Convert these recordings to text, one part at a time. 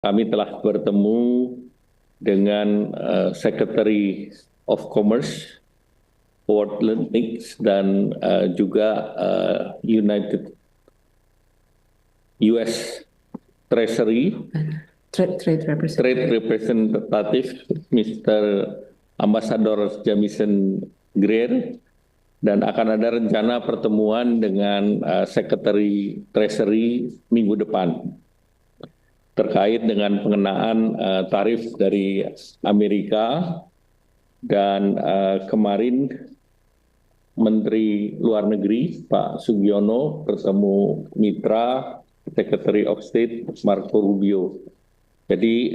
Kami telah bertemu dengan Secretary of Commerce, Howard Lutnick, dan juga United US Treasury Trade Representative, Mr. Ambassador Jamison Greer, dan akan ada rencana pertemuan dengan Secretary Treasury minggu depan terkait dengan pengenaan tarif dari Amerika. Dan kemarin Menteri Luar Negeri Pak Sugiono bertemu mitra Secretary of State Marco Rubio. Jadi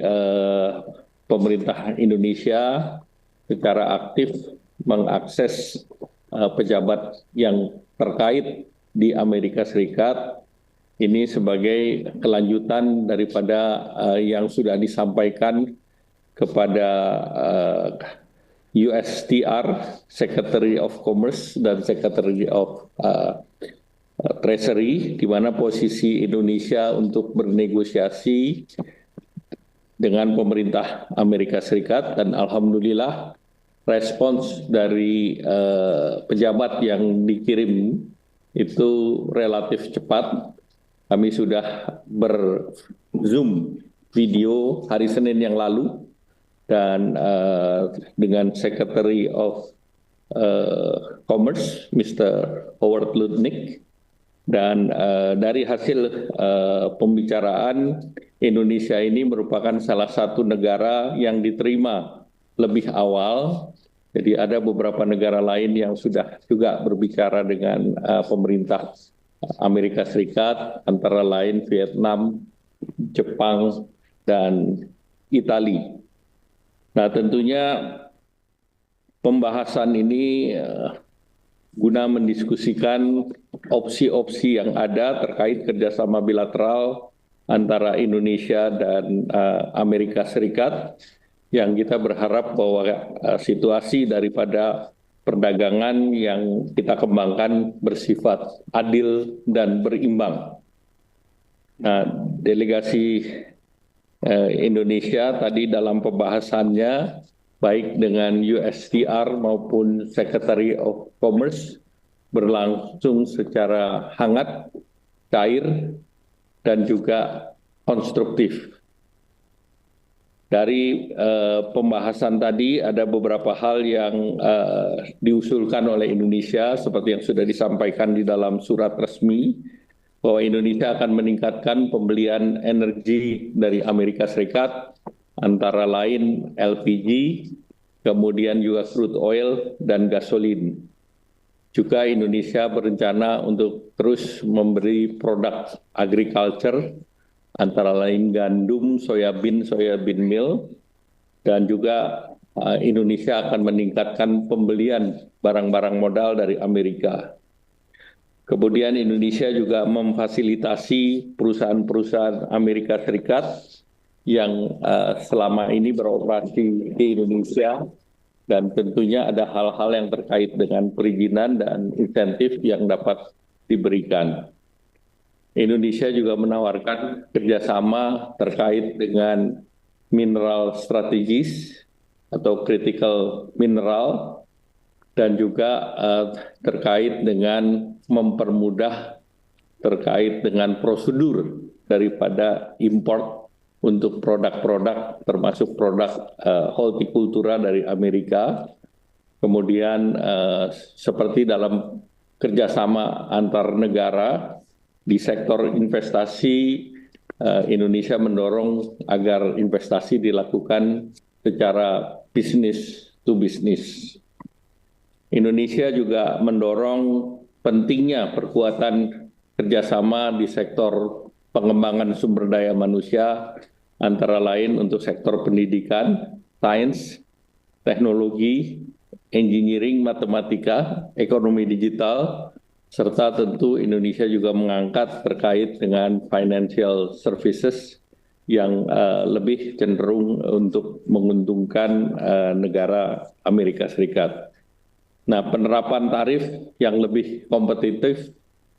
pemerintah Indonesia secara aktif mengakses pejabat yang terkait di Amerika Serikat ini sebagai kelanjutan daripada yang sudah disampaikan kepada USTR, Secretary of Commerce dan Secretary of Treasury, di mana posisi Indonesia untuk bernegosiasi dengan pemerintah Amerika Serikat, dan alhamdulillah respons dari pejabat yang dikirim itu relatif cepat. Kami sudah ber-Zoom video hari Senin yang lalu dan dengan Secretary of Commerce, Mr. Howard Lutnick, dan dari hasil pembicaraan, Indonesia ini merupakan salah satu negara yang diterima lebih awal. Jadi ada beberapa negara lain yang sudah juga berbicara dengan pemerintah Amerika Serikat, antara lain Vietnam, Jepang, dan Italia. Nah, tentunya pembahasan ini guna mendiskusikan opsi-opsi yang ada terkait kerjasama bilateral antara Indonesia dan Amerika Serikat, yang kita berharap bahwa situasi daripada perdagangan yang kita kembangkan bersifat adil dan berimbang. Nah, delegasi Indonesia tadi dalam pembahasannya baik dengan USTR maupun Secretary of Commerce berlangsung secara hangat, cair, dan juga konstruktif. Dari pembahasan tadi ada beberapa hal yang diusulkan oleh Indonesia seperti yang sudah disampaikan di dalam surat resmi, bahwa Indonesia akan meningkatkan pembelian energi dari Amerika Serikat, antara lain LPG, kemudian juga crude oil dan gasolin. Juga Indonesia berencana untuk terus memberi produk agriculture, antara lain gandum, soybean meal, dan juga Indonesia akan meningkatkan pembelian barang-barang modal dari Amerika. Kemudian Indonesia juga memfasilitasi perusahaan-perusahaan Amerika Serikat yang selama ini beroperasi di Indonesia, dan tentunya ada hal-hal yang terkait dengan perizinan dan insentif yang dapat diberikan. Indonesia juga menawarkan kerjasama terkait dengan mineral strategis atau critical mineral, dan juga terkait dengan mempermudah terkait dengan prosedur daripada import untuk produk-produk termasuk produk hortikultura dari Amerika. Kemudian seperti dalam kerjasama antar negara di sektor investasi, Indonesia mendorong agar investasi dilakukan secara business to business. Indonesia juga mendorong pentingnya perkuatan kerjasama di sektor pengembangan sumber daya manusia, antara lain untuk sektor pendidikan, sains, teknologi, engineering, matematika, ekonomi digital, serta tentu Indonesia juga mengangkat terkait dengan financial services yang lebih cenderung untuk menguntungkan negara Amerika Serikat. Nah, penerapan tarif yang lebih kompetitif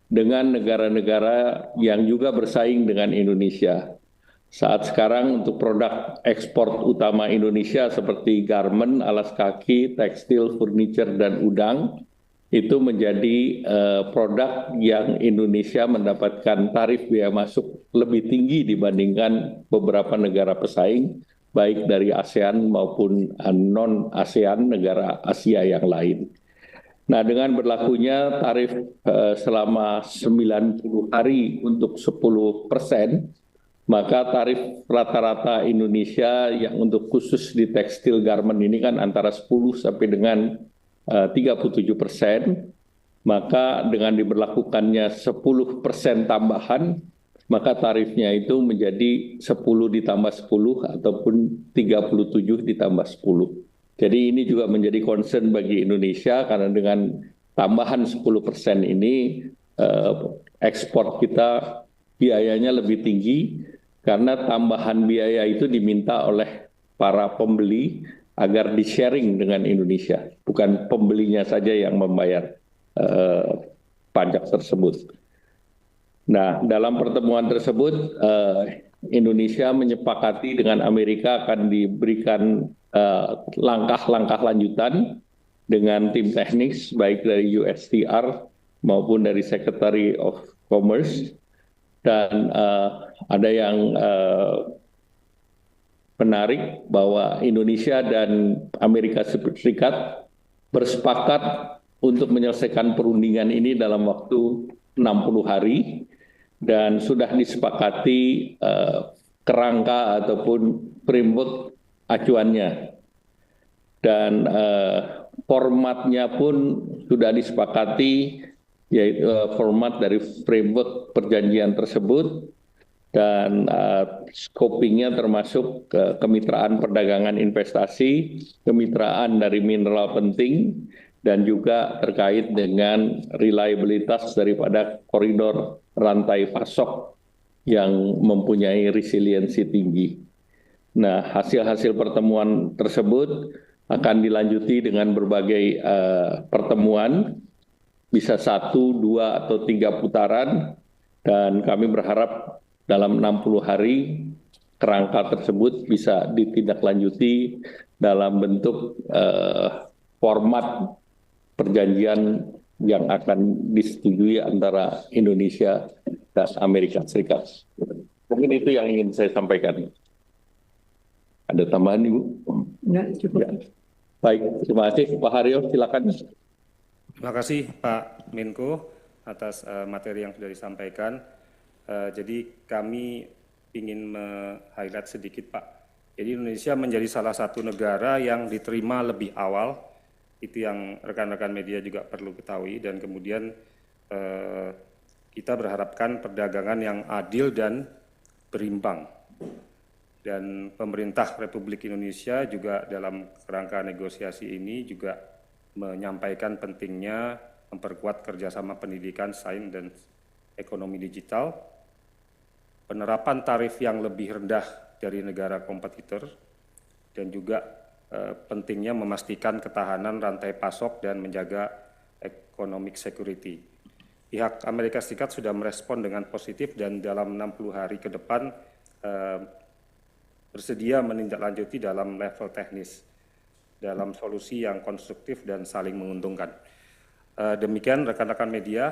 dengan negara-negara yang juga bersaing dengan Indonesia. Saat sekarang untuk produk ekspor utama Indonesia seperti garment, alas kaki, tekstil, furniture, dan udang, itu menjadi produk yang Indonesia mendapatkan tarif biaya masuk lebih tinggi dibandingkan beberapa negara pesaing, baik dari ASEAN maupun non-ASEAN negara Asia yang lain. Nah, dengan berlakunya tarif selama 90 hari untuk 10%, maka tarif rata-rata Indonesia yang untuk khusus di tekstil garment ini kan antara 10 sampai dengan 37%, maka dengan diberlakukannya 10% tambahan, maka tarifnya itu menjadi 10 ditambah 10 ataupun 37 ditambah 10. Jadi ini juga menjadi concern bagi Indonesia karena dengan tambahan 10% ini ekspor kita biayanya lebih tinggi karena tambahan biaya itu diminta oleh para pembeli agar di-sharing dengan Indonesia, bukan pembelinya saja yang membayar pajak tersebut. Nah, dalam pertemuan tersebut, Indonesia menyepakati dengan Amerika akan diberikan langkah-langkah lanjutan dengan tim teknis, baik dari USTR maupun dari Secretary of Commerce. Dan ada yang menarik bahwa Indonesia dan Amerika Serikat bersepakat untuk menyelesaikan perundingan ini dalam waktu 60 hari dan sudah disepakati kerangka ataupun framework acuannya. Dan formatnya pun sudah disepakati, yaitu format dari framework perjanjian tersebut, dan scopingnya termasuk kemitraan perdagangan investasi, kemitraan dari mineral penting, dan juga terkait dengan reliabilitas daripada koridor rantai pasok yang mempunyai resiliensi tinggi. Nah, hasil-hasil pertemuan tersebut akan dilanjuti dengan berbagai pertemuan, bisa 1, 2, atau 3 putaran, dan kami berharap dalam 60 hari kerangka tersebut bisa ditindaklanjuti dalam bentuk format perjanjian yang akan disetujui antara Indonesia dan Amerika Serikat. Mungkin itu yang ingin saya sampaikan. Ada tambahan, Ibu? Enggak, cukup. Ya. Baik, terima kasih. Pak Haryo, silakan. Terima kasih Pak Menko atas materi yang sudah disampaikan. Jadi kami ingin meng-highlight sedikit Pak. Jadi Indonesia menjadi salah satu negara yang diterima lebih awal, itu yang rekan-rekan media juga perlu ketahui, dan kemudian kita berharapkan perdagangan yang adil dan berimbang. Dan pemerintah Republik Indonesia juga dalam kerangka negosiasi ini juga menyampaikan pentingnya memperkuat kerjasama pendidikan, sains, dan ekonomi digital, penerapan tarif yang lebih rendah dari negara kompetitor, dan juga pentingnya memastikan ketahanan rantai pasok dan menjaga economic security. Pihak Amerika Serikat sudah merespon dengan positif dan dalam 60 hari ke depan bersedia menindaklanjuti dalam level teknis dalam solusi yang konstruktif dan saling menguntungkan. Demikian rekan-rekan media,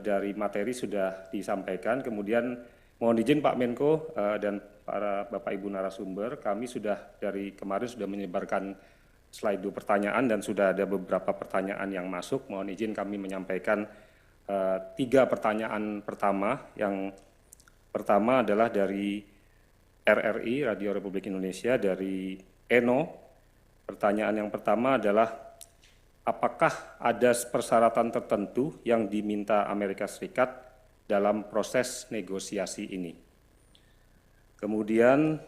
dari materi sudah disampaikan. Kemudian mohon izin Pak Menko dan para Bapak Ibu narasumber, kami sudah dari kemarin sudah menyebarkan slide pertanyaan dan sudah ada beberapa pertanyaan yang masuk. Mohon izin kami menyampaikan 3 pertanyaan pertama. Yang pertama adalah dari RRI, Radio Republik Indonesia, dari Eno. Pertanyaan yang pertama adalah, apakah ada persyaratan tertentu yang diminta Amerika Serikat dalam proses negosiasi ini? Kemudian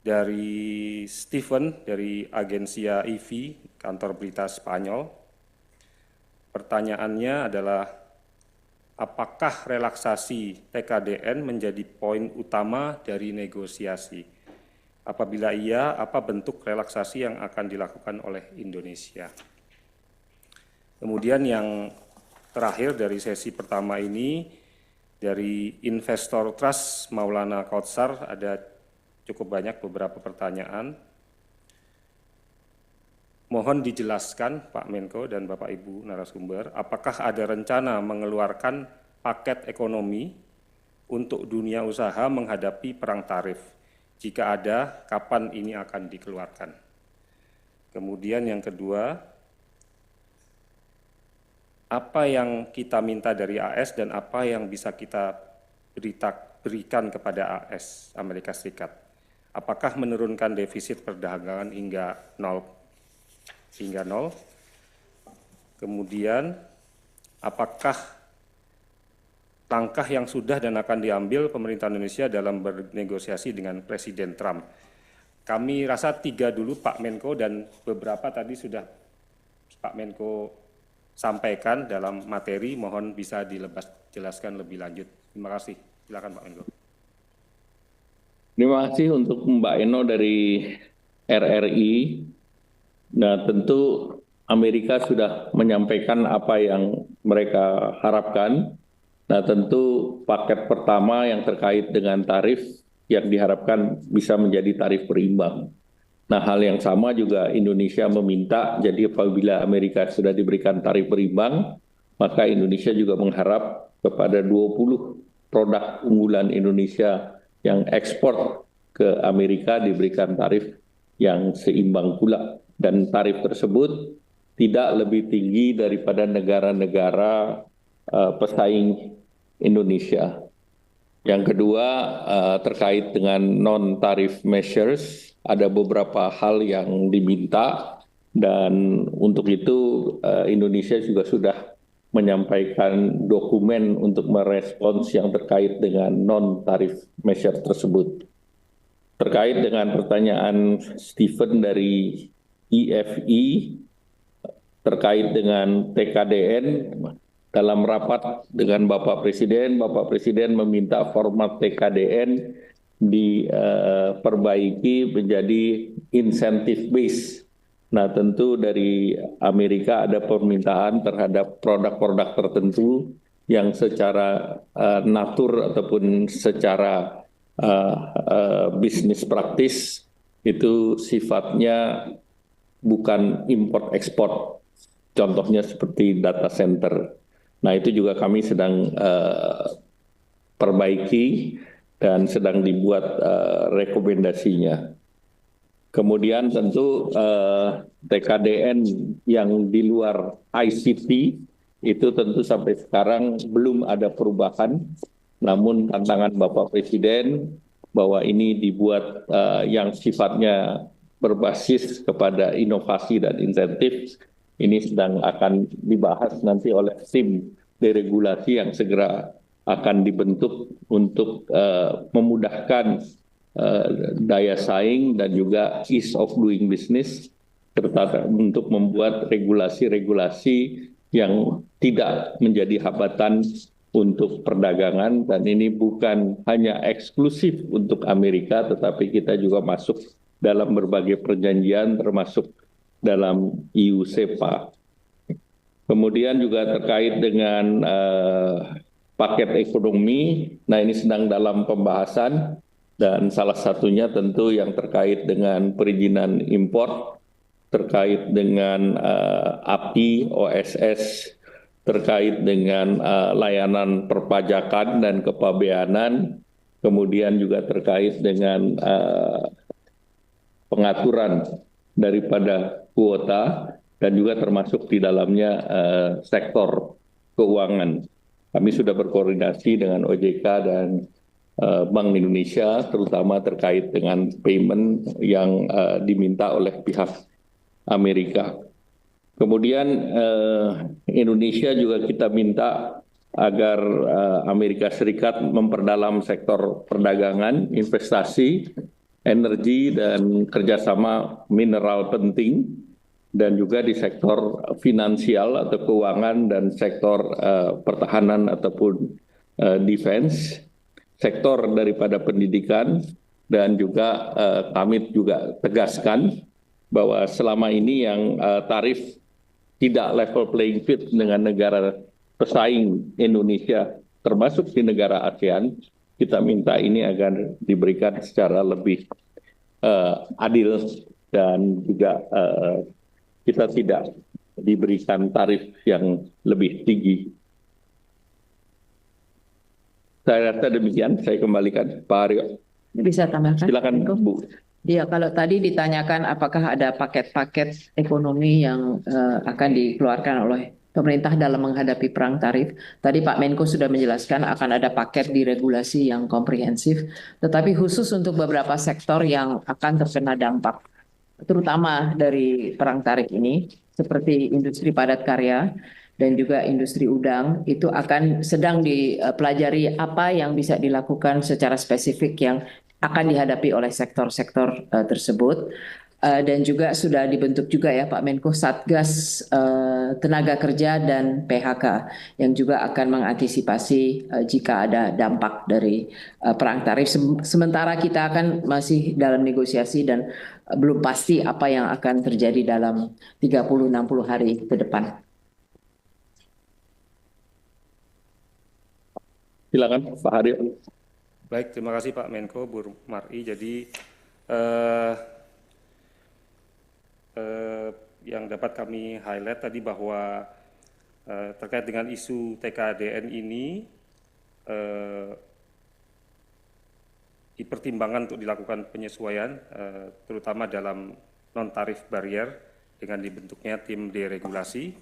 dari Stephen, dari Agencia EV, kantor berita Spanyol. Pertanyaannya adalah, apakah relaksasi TKDN menjadi poin utama dari negosiasi? Apabila iya, apa bentuk relaksasi yang akan dilakukan oleh Indonesia? Kemudian yang terakhir dari sesi pertama ini Dari investor trust Maulana Kautsar ada cukup banyak beberapa pertanyaan. Mohon dijelaskan Pak Menko dan Bapak Ibu narasumber, apakah ada rencana mengeluarkan paket ekonomi untuk dunia usaha menghadapi perang tarif? Jika ada, kapan ini akan dikeluarkan? Kemudian yang kedua, apa yang kita minta dari AS dan apa yang bisa kita berikan kepada AS, Amerika Serikat? Apakah menurunkan defisit perdagangan hingga nol? Kemudian, apakah langkah yang sudah dan akan diambil pemerintah Indonesia dalam bernegosiasi dengan Presiden Trump? Kami rasa 3 dulu Pak Menko, dan beberapa tadi sudah Pak Menko sampaikan dalam materi, mohon bisa jelaskan lebih lanjut. Terima kasih. Silakan Pak Menko. Terima kasih untuk Mbak Eno dari RRI. Nah, tentu Amerika sudah menyampaikan apa yang mereka harapkan. Nah, tentu paket pertama yang terkait dengan tarif yang diharapkan bisa menjadi tarif berimbang. Nah, hal yang sama juga Indonesia meminta, jadi apabila Amerika sudah diberikan tarif berimbang, maka Indonesia juga mengharap kepada 20 produk unggulan Indonesia yang ekspor ke Amerika diberikan tarif yang seimbang pula. Dan tarif tersebut tidak lebih tinggi daripada negara-negara pesaing Indonesia. Yang kedua, terkait dengan non-tarif measures, ada beberapa hal yang diminta, dan untuk itu Indonesia juga sudah menyampaikan dokumen untuk merespons yang terkait dengan non-tarif measure tersebut. Terkait dengan pertanyaan Stephen dari IFI, terkait dengan TKDN, dalam rapat dengan Bapak Presiden meminta format TKDN diperbaiki menjadi insentif base. Nah, tentu dari Amerika ada permintaan terhadap produk-produk tertentu yang secara natur ataupun secara bisnis praktis itu sifatnya bukan import ekspor. Contohnya seperti data center. Nah, itu juga kami sedang perbaiki dan sedang dibuat rekomendasinya. Kemudian tentu TKDN yang di luar ICT itu tentu sampai sekarang belum ada perubahan. Namun tantangan Bapak Presiden bahwa ini dibuat yang sifatnya berbasis kepada inovasi dan insentif, ini sedang akan dibahas nanti oleh tim deregulasi yang segera akan dibentuk untuk memudahkan daya saing dan juga ease of doing business, serta untuk membuat regulasi-regulasi yang tidak menjadi hambatan untuk perdagangan. Dan ini bukan hanya eksklusif untuk Amerika, tetapi kita juga masuk dalam berbagai perjanjian termasuk dalam EU-SEPA. Kemudian juga terkait dengan paket ekonomi, nah ini sedang dalam pembahasan, dan salah satunya tentu yang terkait dengan perizinan impor, terkait dengan API, OSS, terkait dengan layanan perpajakan dan kepabeanan, kemudian juga terkait dengan pengaturan daripada kuota, dan juga termasuk di dalamnya sektor keuangan. Kami sudah berkoordinasi dengan OJK dan Bank Indonesia, terutama terkait dengan payment yang diminta oleh pihak Amerika. Kemudian Indonesia juga kita minta agar Amerika Serikat memperdalam sektor perdagangan, investasi, energi, dan kerjasama mineral penting, dan juga di sektor finansial atau keuangan dan sektor pertahanan ataupun defense, sektor daripada pendidikan, dan juga kami juga tegaskan bahwa selama ini yang tarif tidak level playing field dengan negara pesaing Indonesia termasuk di negara ASEAN, kita minta ini agar diberikan secara lebih adil dan juga kita tidak diberikan tarif yang lebih tinggi. Saya rasa demikian, saya kembalikan Pak Aryo. Bisa tambahkan? Silakan Bu. Ya, kalau tadi ditanyakan apakah ada paket-paket ekonomi yang akan dikeluarkan oleh pemerintah dalam menghadapi perang tarif. Tadi Pak Menko sudah menjelaskan akan ada paket diregulasi yang komprehensif, tetapi khusus untuk beberapa sektor yang akan terkena dampak, terutama dari perang tarif ini, seperti industri padat karya dan juga industri udang, itu akan sedang dipelajari apa yang bisa dilakukan secara spesifik yang akan dihadapi oleh sektor-sektor tersebut. Dan juga sudah dibentuk juga ya Pak Menko Satgas Tenaga Kerja dan PHK yang juga akan mengantisipasi jika ada dampak dari perang tarif. Sementara kita akan masih dalam negosiasi dan belum pasti apa yang akan terjadi dalam 30-60 hari ke depan. Silakan Pak Haryo. Baik, terima kasih Pak Menko, Bu Mar'i. Jadi yang dapat kami highlight tadi bahwa terkait dengan isu TKDN ini dipertimbangkan untuk dilakukan penyesuaian, terutama dalam non-tarif barrier dengan dibentuknya tim deregulasi.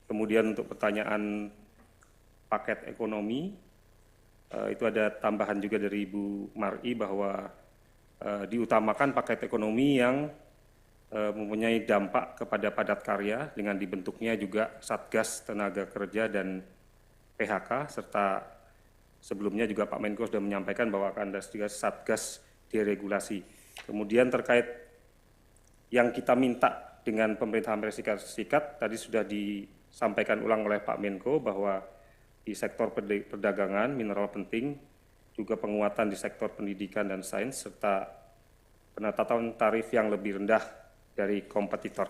Kemudian untuk pertanyaan paket ekonomi, itu ada tambahan juga dari Ibu Mar'i bahwa diutamakan paket ekonomi yang mempunyai dampak kepada padat karya dengan dibentuknya juga Satgas Tenaga Kerja dan PHK, serta sebelumnya juga Pak Menko sudah menyampaikan bahwa akan ada juga Satgas deregulasi. Kemudian terkait yang kita minta dengan pemerintah Amerika Serikat, tadi sudah disampaikan ulang oleh Pak Menko bahwa di sektor perdagangan, mineral penting, juga penguatan di sektor pendidikan dan sains, serta penetapan tarif yang lebih rendah dari kompetitor.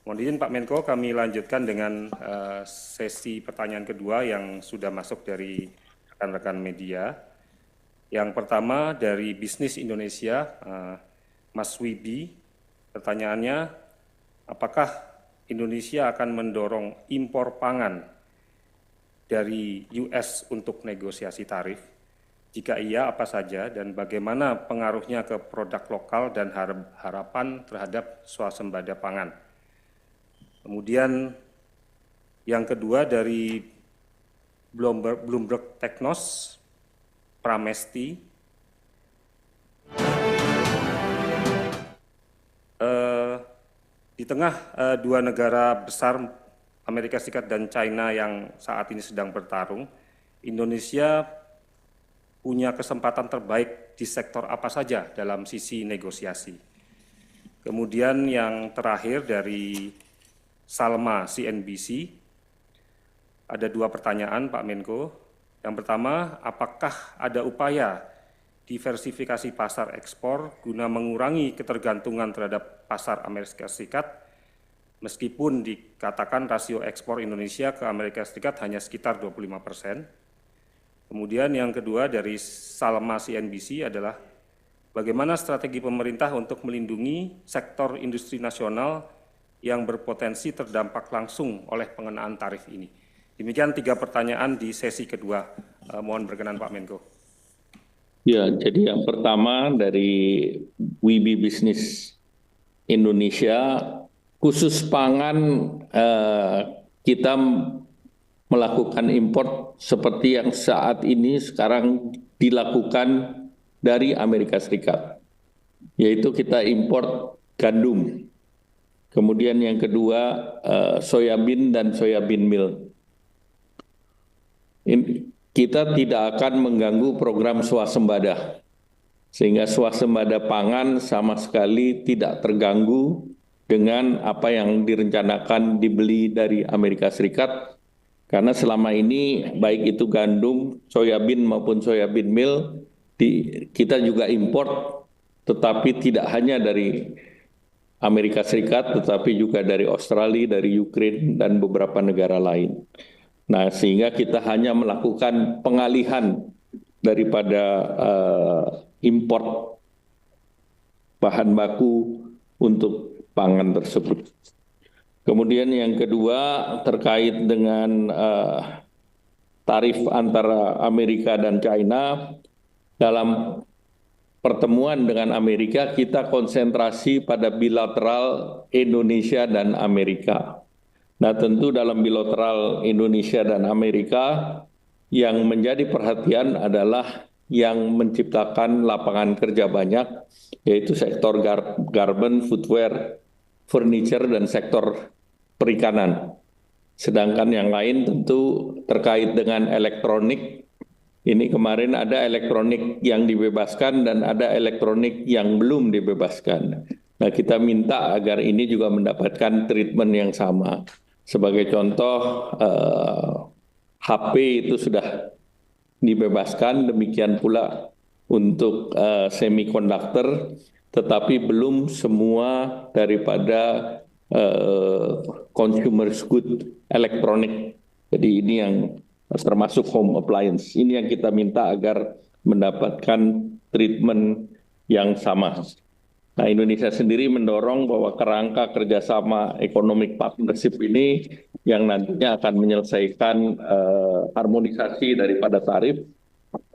Mohon izin Pak Menko, kami lanjutkan dengan sesi pertanyaan kedua yang sudah masuk dari rekan-rekan media. Yang pertama dari Bisnis Indonesia, Mas Wibi, pertanyaannya, apakah Indonesia akan mendorong impor pangan dari US untuk negosiasi tarif? Jika iya, apa saja dan bagaimana pengaruhnya ke produk lokal dan harapan terhadap swasembada pangan? Kemudian yang kedua dari Bloomberg Technos, Pramesti, di tengah dua negara besar Amerika Serikat dan China yang saat ini sedang bertarung, Indonesia punya kesempatan terbaik di sektor apa saja dalam sisi negosiasi. Kemudian yang terakhir dari Salma CNBC, ada dua pertanyaan Pak Menko. Yang pertama, apakah ada upaya diversifikasi pasar ekspor guna mengurangi ketergantungan terhadap pasar Amerika Serikat, meskipun dikatakan rasio ekspor Indonesia ke Amerika Serikat hanya sekitar 25%. Kemudian yang kedua dari Salma CNBC adalah bagaimana strategi pemerintah untuk melindungi sektor industri nasional yang berpotensi terdampak langsung oleh pengenaan tarif ini. Demikian tiga pertanyaan di sesi kedua. Mohon berkenan Pak Menko. Ya, jadi yang pertama dari Wibi Bisnis Indonesia, khusus pangan kita melakukan impor seperti yang saat ini sekarang dilakukan dari Amerika Serikat, yaitu kita impor gandum. Kemudian yang kedua soyabin dan soyabin meal. Kita tidak akan mengganggu program swasembada, sehingga swasembada pangan sama sekali tidak terganggu dengan apa yang direncanakan dibeli dari Amerika Serikat, karena selama ini baik itu gandum, soyabin maupun soyabin meal, kita juga import, tetapi tidak hanya dari Amerika Serikat, tetapi juga dari Australia, dari Ukraina, dan beberapa negara lain. Nah, sehingga kita hanya melakukan pengalihan daripada import bahan baku untuk pangan tersebut. Kemudian yang kedua terkait dengan tarif antara Amerika dan China. Dalam pertemuan dengan Amerika kita konsentrasi pada bilateral Indonesia dan Amerika. Nah, tentu dalam bilateral Indonesia dan Amerika yang menjadi perhatian adalah yang menciptakan lapangan kerja banyak, yaitu sektor garment, footwear, furniture, dan sektor perikanan. Sedangkan yang lain tentu terkait dengan elektronik. Ini kemarin ada elektronik yang dibebaskan dan ada elektronik yang belum dibebaskan. Nah, kita minta agar ini juga mendapatkan treatment yang sama. Sebagai contoh, HP itu sudah dibebaskan, demikian pula untuk semikonduktor, tetapi belum semua daripada consumer good elektronik. Jadi ini yang termasuk home appliance. Ini yang kita minta agar mendapatkan treatment yang sama. Nah, Indonesia sendiri mendorong bahwa kerangka kerjasama economic partnership ini yang nantinya akan menyelesaikan harmonisasi daripada tarif,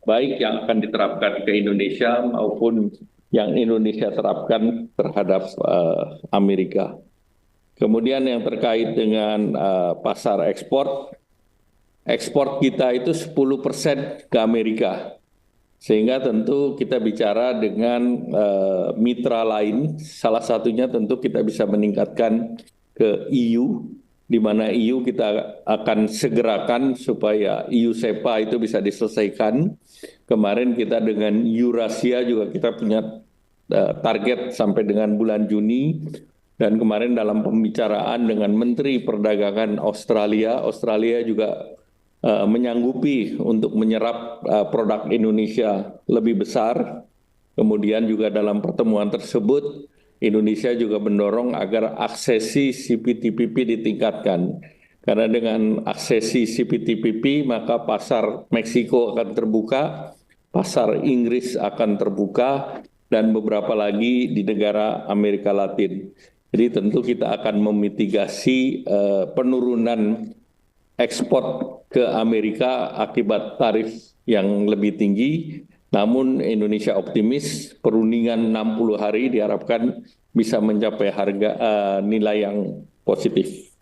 baik yang akan diterapkan ke Indonesia maupun yang Indonesia terapkan terhadap Amerika. Kemudian yang terkait dengan pasar ekspor kita itu 10% ke Amerika. Sehingga tentu kita bicara dengan mitra lain, salah satunya tentu kita bisa meningkatkan ke EU, di mana EU kita akan segerakan supaya EU SEPA itu bisa diselesaikan. Kemarin kita dengan Eurasia juga kita punya target sampai dengan bulan Juni. Dan kemarin dalam pembicaraan dengan Menteri Perdagangan Australia juga menyanggupi untuk menyerap produk Indonesia lebih besar. Kemudian juga dalam pertemuan tersebut, Indonesia juga mendorong agar aksesi CPTPP ditingkatkan. Karena dengan aksesi CPTPP, maka pasar Meksiko akan terbuka, pasar Inggris akan terbuka, dan beberapa lagi di negara Amerika Latin. Jadi tentu kita akan memitigasi penurunan ekspor ke Amerika akibat tarif yang lebih tinggi. Namun Indonesia optimis perundingan 60 hari diharapkan bisa mencapai harga nilai yang positif.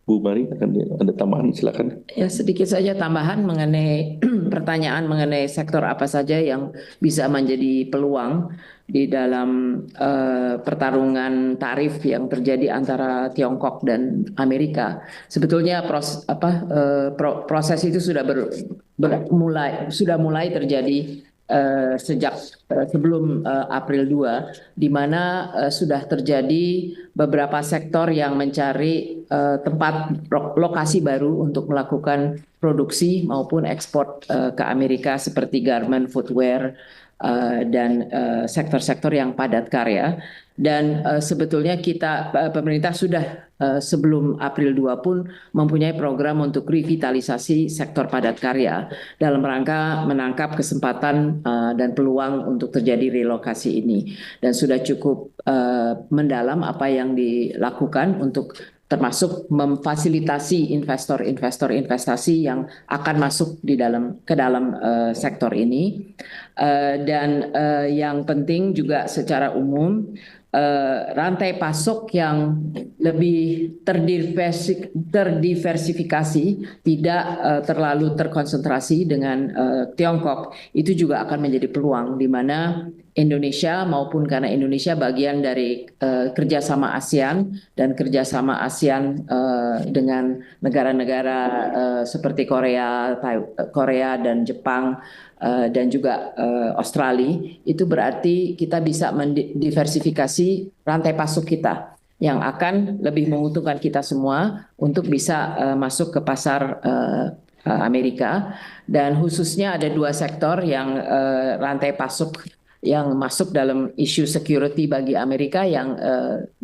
Bu Mari, ada tambahan, silakan. Ya, sedikit saja tambahan mengenai pertanyaan mengenai sektor apa saja yang bisa menjadi peluang di dalam pertarungan tarif yang terjadi antara Tiongkok dan Amerika. Sebetulnya proses itu sudah mulai terjadi sejak sebelum April 2, di mana sudah terjadi beberapa sektor yang mencari tempat lokasi baru untuk melakukan produksi maupun ekspor ke Amerika seperti garment, footwear, dan sektor-sektor yang padat karya. Dan sebetulnya pemerintah sudah sebelum April 2 pun mempunyai program untuk revitalisasi sektor padat karya dalam rangka menangkap kesempatan dan peluang untuk terjadi relokasi ini. Dan sudah cukup mendalam apa yang dilakukan untuk termasuk memfasilitasi investor-investor investasi yang akan masuk ke dalam sektor ini. Dan yang penting juga secara umum, rantai pasok yang lebih terdiversifikasi, tidak terlalu terkonsentrasi dengan Tiongkok, itu juga akan menjadi peluang di mana Indonesia, maupun karena Indonesia bagian dari kerjasama ASEAN dan kerjasama ASEAN dengan negara-negara seperti Korea dan Jepang, dan juga Australia, itu berarti kita bisa mendiversifikasi rantai pasok kita yang akan lebih menguntungkan kita semua untuk bisa masuk ke pasar Amerika. Dan khususnya ada dua sektor yang rantai pasok yang masuk dalam isu security bagi Amerika yang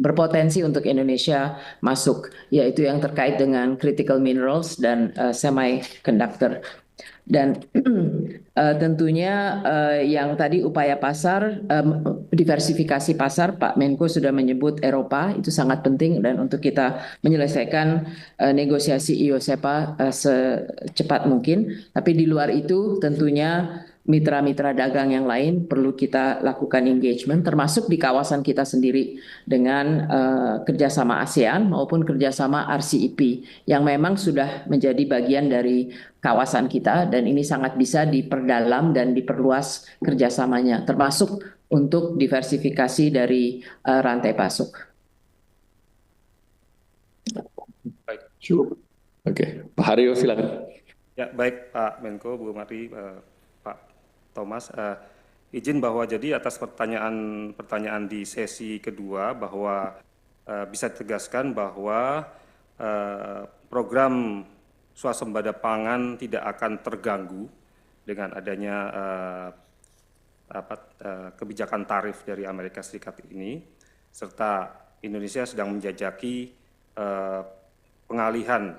berpotensi untuk Indonesia masuk, yaitu yang terkait dengan critical minerals dan semiconductor. Dan tentunya yang tadi upaya pasar, diversifikasi pasar, Pak Menko sudah menyebut Eropa itu sangat penting, dan untuk kita menyelesaikan negosiasi IO-SEPA secepat mungkin. Tapi di luar itu tentunya mitra-mitra dagang yang lain perlu kita lakukan engagement, termasuk di kawasan kita sendiri dengan kerjasama ASEAN maupun kerjasama RCEP yang memang sudah menjadi bagian dari kawasan kita, dan ini sangat bisa diperdalam dan diperluas kerjasamanya, termasuk untuk diversifikasi dari rantai pasok. Baik. Oke, Pak Haryo silakan. Ya, baik Pak Menko, Bu Mari, Pak Thomas. Izin bahwa jadi atas pertanyaan di sesi kedua bahwa bisa ditegaskan bahwa program swasembada pangan tidak akan terganggu dengan adanya kebijakan tarif dari Amerika Serikat ini, serta Indonesia sedang menjajaki pengalihan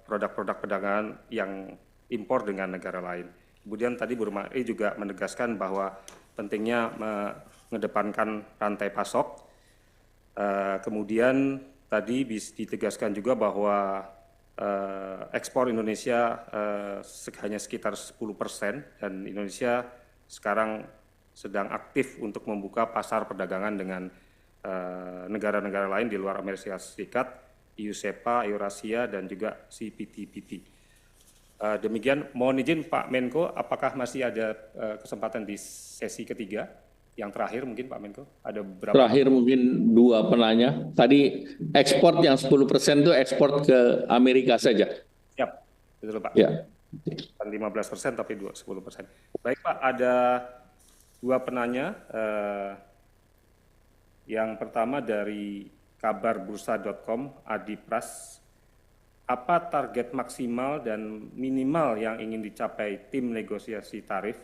produk-produk perdagangan yang impor dengan negara lain. Kemudian tadi Bu Mari juga menegaskan bahwa pentingnya mengedepankan rantai pasok. Kemudian tadi ditegaskan juga bahwa ekspor Indonesia hanya sekitar 10% dan Indonesia sekarang sedang aktif untuk membuka pasar perdagangan dengan negara-negara lain di luar Amerika Serikat, EU-SEPA, Eurasia, dan juga CPTPP. Demikian, mohon izin Pak Menko, apakah masih ada kesempatan di sesi ketiga? Yang terakhir mungkin Pak Menko, ada beberapa. Terakhir mungkin dua penanya. Tadi ekspor yang 10% itu ekspor ke Amerika saja. Siap, betul Pak. Ya. Bukan 15% tapi 10%. Baik Pak, ada dua penanya. Yang pertama dari kabarbursa.com, Adi Pras. Apa target maksimal dan minimal yang ingin dicapai tim negosiasi tarif?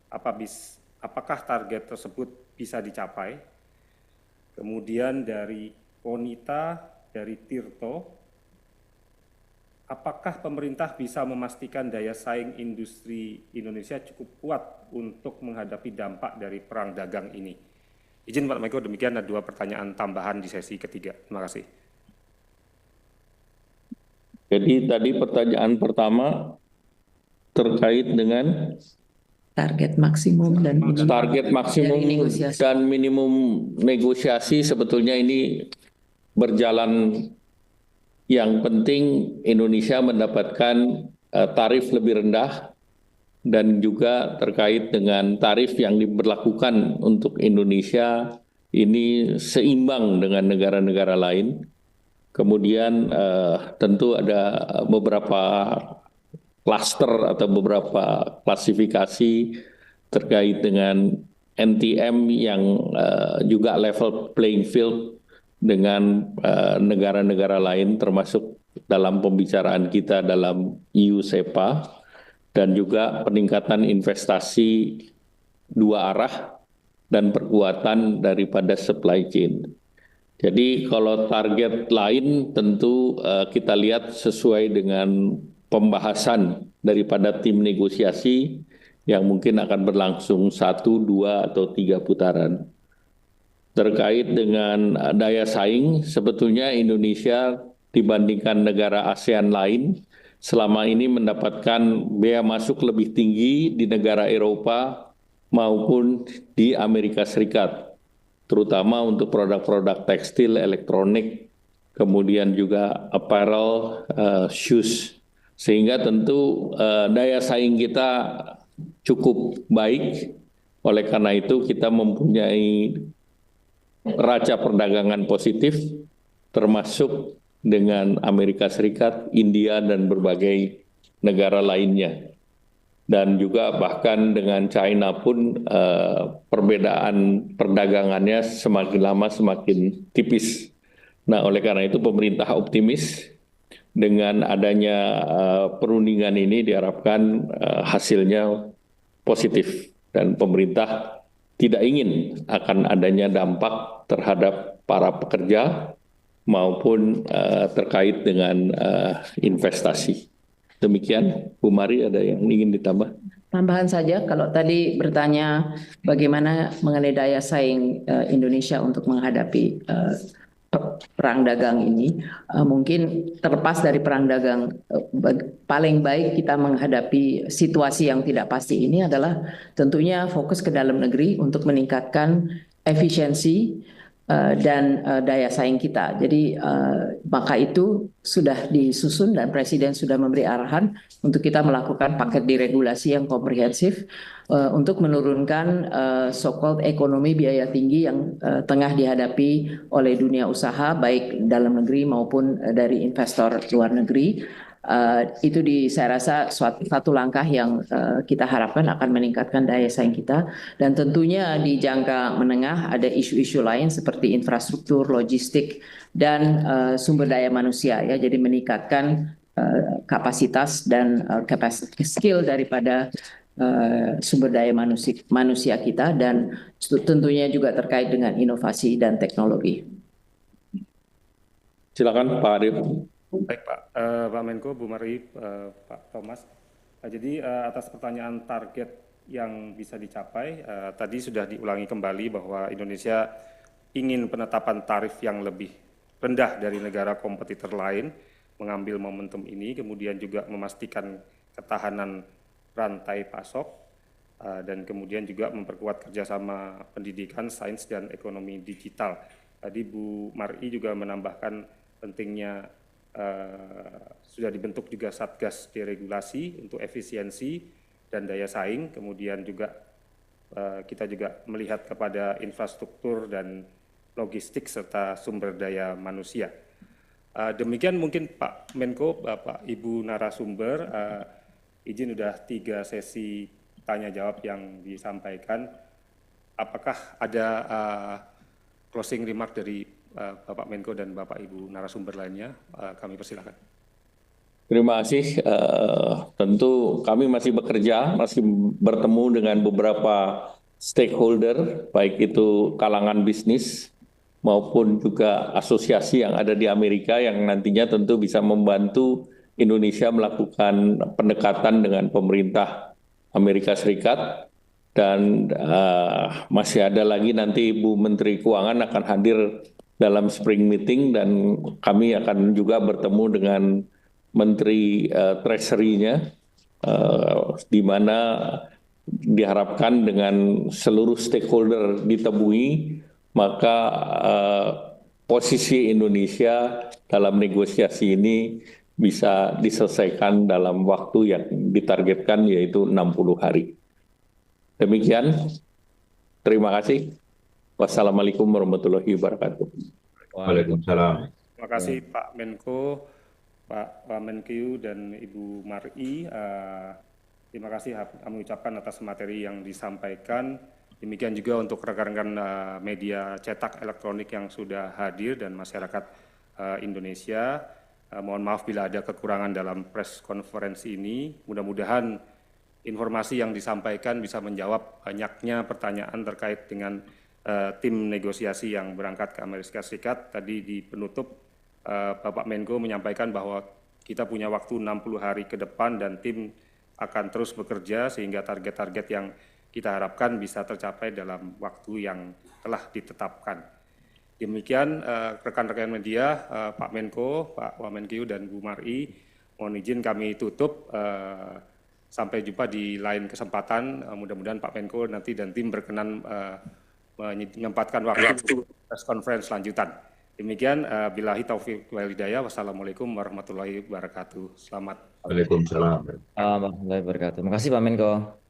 Apakah target tersebut bisa dicapai? Kemudian dari Konita, dari Tirto, apakah pemerintah bisa memastikan daya saing industri Indonesia cukup kuat untuk menghadapi dampak dari perang dagang ini? Izin Pak Menko, demikian ada dua pertanyaan tambahan di sesi ketiga. Terima kasih. Jadi tadi pertanyaan pertama terkait dengan target maksimum dan minimum. Target maksimum dan minimum negosiasi sebetulnya ini berjalan. Yang penting Indonesia mendapatkan tarif lebih rendah, dan juga terkait dengan tarif yang diberlakukan untuk Indonesia ini seimbang dengan negara-negara lain. Kemudian tentu ada beberapa klaster atau beberapa klasifikasi terkait dengan NTM yang juga level playing field dengan negara-negara lain, termasuk dalam pembicaraan kita dalam EU-SEPA, dan juga peningkatan investasi dua arah dan perkuatan daripada supply chain. Jadi kalau target lain tentu kita lihat sesuai dengan pembahasan daripada tim negosiasi yang mungkin akan berlangsung 1, 2, atau 3 putaran. Terkait dengan daya saing, sebetulnya Indonesia dibandingkan negara ASEAN lain selama ini mendapatkan bea masuk lebih tinggi di negara Eropa maupun di Amerika Serikat, terutama untuk produk-produk tekstil, elektronik, kemudian juga apparel, shoes. Sehingga tentu daya saing kita cukup baik, oleh karena itu kita mempunyai raca perdagangan positif, termasuk dengan Amerika Serikat, India, dan berbagai negara lainnya. Dan juga bahkan dengan China pun perbedaan perdagangannya semakin lama semakin tipis. Nah, oleh karena itu pemerintah optimis dengan adanya perundingan ini diharapkan hasilnya positif, dan pemerintah tidak ingin akan adanya dampak terhadap para pekerja maupun terkait dengan investasi. Demikian, Bu Mari, ada yang ingin ditambah? Tambahan saja, kalau tadi bertanya bagaimana mengenai daya saing Indonesia untuk menghadapi perang dagang ini, mungkin terlepas dari perang dagang, paling baik kita menghadapi situasi yang tidak pasti ini adalah tentunya fokus ke dalam negeri untuk meningkatkan efisiensi dan daya saing kita. Jadi maka itu sudah disusun dan Presiden sudah memberi arahan untuk kita melakukan paket deregulasi yang komprehensif untuk menurunkan so-called ekonomi biaya tinggi yang tengah dihadapi oleh dunia usaha baik dalam negeri maupun dari investor luar negeri. Itu saya rasa satu langkah yang kita harapkan akan meningkatkan daya saing kita, dan tentunya di jangka menengah ada isu-isu lain seperti infrastruktur, logistik, dan sumber daya manusia ya, jadi meningkatkan kapasitas dan skill daripada sumber daya manusia kita, dan tentunya juga terkait dengan inovasi dan teknologi. Silakan Pak Arif. Baik Pak, Pak Menko, Bu Mari, Pak Thomas. Jadi atas pertanyaan target yang bisa dicapai, tadi sudah diulangi kembali bahwa Indonesia ingin penetapan tarif yang lebih rendah dari negara kompetitor lain, mengambil momentum ini, kemudian juga memastikan ketahanan rantai pasok, dan kemudian juga memperkuat kerjasama pendidikan, sains, dan ekonomi digital. Tadi Bu Mari juga menambahkan pentingnya sudah dibentuk juga Satgas Deregulasi untuk efisiensi dan daya saing, kemudian juga kita juga melihat kepada infrastruktur dan logistik serta sumber daya manusia. Demikian mungkin Pak Menko, Bapak Ibu narasumber, izin sudah 3 sesi tanya jawab yang disampaikan. Apakah ada closing remark dari Bapak Menko dan Bapak Ibu narasumber lainnya? Kami persilakan. Terima kasih. Tentu kami masih bekerja, masih bertemu dengan beberapa stakeholder, baik itu kalangan bisnis maupun juga asosiasi yang ada di Amerika yang nantinya tentu bisa membantu Indonesia melakukan pendekatan dengan pemerintah Amerika Serikat. Dan masih ada lagi nanti Bu Menteri Keuangan akan hadir dalam spring meeting, dan kami akan juga bertemu dengan Menteri Treasury-nya, di mana diharapkan dengan seluruh stakeholder ditemui, maka posisi Indonesia dalam negosiasi ini bisa diselesaikan dalam waktu yang ditargetkan, yaitu 60 hari. Demikian, terima kasih. Wassalamualaikum warahmatullahi wabarakatuh. Waalaikumsalam. Terima kasih Pak Menko, Pak Wamenkeu, dan Ibu Mari. Terima kasih kami ucapkan atas materi yang disampaikan. Demikian juga untuk rekan-rekan media cetak elektronik yang sudah hadir dan masyarakat Indonesia. Mohon maaf bila ada kekurangan dalam press conference ini. Mudah-mudahan informasi yang disampaikan bisa menjawab banyaknya pertanyaan terkait dengan tim negosiasi yang berangkat ke Amerika Serikat. Tadi di penutup Bapak Menko menyampaikan bahwa kita punya waktu 60 hari ke depan dan tim akan terus bekerja sehingga target-target yang kita harapkan bisa tercapai dalam waktu yang telah ditetapkan. Demikian rekan-rekan media, Pak Menko, Pak Wamenkeu, dan Bu Mari, mohon izin kami tutup. Sampai jumpa di lain kesempatan. Mudah-mudahan Pak Menko nanti dan tim berkenan menyempatkan waktu press conference lanjutan. Demikian, billahi taufiq wal hidayah. Wassalamualaikum warahmatullahi wabarakatuh. Selamat. Waalaikumsalam. Warahmatullahi wabarakatuh. Terima kasih Pak Menko.